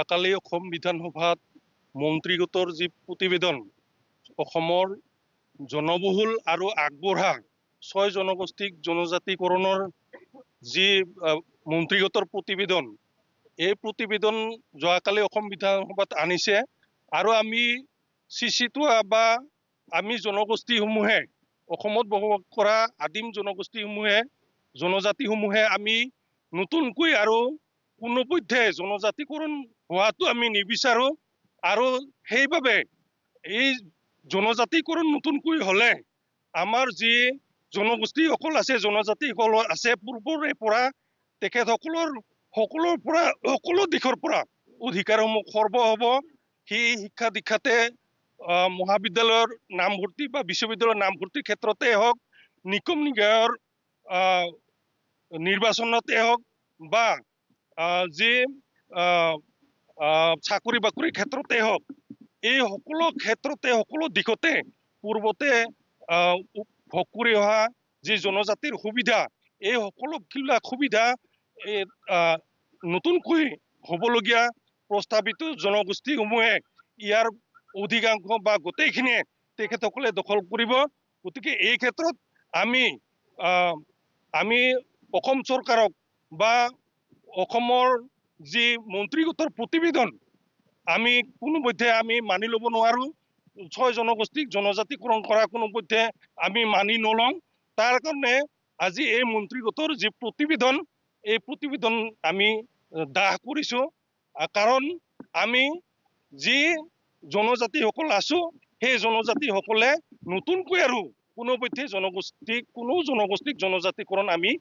যোৱাকালি অসম বিধানসভাত মন্ত্ৰীগোটৰ যি প্ৰতিবেদন অসমৰ জনবহুল আৰু আগবঢ়া 6 জনগোষ্ঠীক জনজাতিকৰণৰ যি মন্ত্ৰীগোটৰ প্ৰতিবেদন, এই প্ৰতিবেদন যোৱাকালি অসম বিধানসভাত আনিছে আৰু আমি চিচিটোৱা বা আমি জনগোষ্ঠীসমূহে অসমত বসবাস কৰা আদিম জনগোষ্ঠীসমূহে জনজাতিসমূহে আমি নতুনকৈ আৰু কোনোপধ্যে জনজাতিকৰণ হোৱাটো আমি নিবিচাৰো আৰু সেইবাবে এই জনজাতিকৰণ নতুনকৈ হলে আমাৰ যি জনগোষ্ঠীসকল আছে জনজাতিসকল আছে পূৰ্বৰে পৰা তেখেতসকলৰ সকলো দিশৰ পৰা অধিকাৰসমূহ খৰ্ব হ'ব। সেই শিক্ষা দীক্ষাতে মহাবিদ্যালয়ৰ নামভৰ্তি বা বিশ্ববিদ্যালয়ৰ নামভৰ্তিৰ ক্ষেত্ৰতে হওক, নিকম নিকায়ৰ নিৰ্বাচনতে হওক বা যি চাকৰি বাকৰিৰ ক্ষেত্ৰতে হওক, এই সকলো ক্ষেত্ৰতে সকলো দিশতে পূৰ্বতে ভোগ কৰি অহা যি জনজাতিৰ সুবিধা, এই সকলোবিলাক সুবিধা নতুনকৈ হ'বলগীয়া প্ৰস্তাৱিত জনগোষ্ঠীসমূহে ইয়াৰ অধিকাংশ বা গোটেইখিনিয়ে তেখেতসকলে দখল কৰিব। গতিকে এই ক্ষেত্ৰত আমি অসম চৰকাৰক বা অসমৰ যি মন্ত্ৰীগোটৰ প্ৰতিবেদন আমি কোনোপধ্যে আমি মানি ল'ব নোৱাৰো। 6 জনগোষ্ঠীক জনজাতিকৰণ কৰা কোনোপধ্যে আমি মানি নলওঁ। তাৰ কাৰণে আজি এই মন্ত্ৰীগোটৰ যি প্ৰতিবেদন, এই প্ৰতিবেদন আমি দাহ কৰিছো। কাৰণ আমি যি জনজাতিসকল আছো, সেই জনজাতিসকলে নতুনকৈ আৰু কোনো জনগোষ্ঠীক জনজাতিকৰণ আমি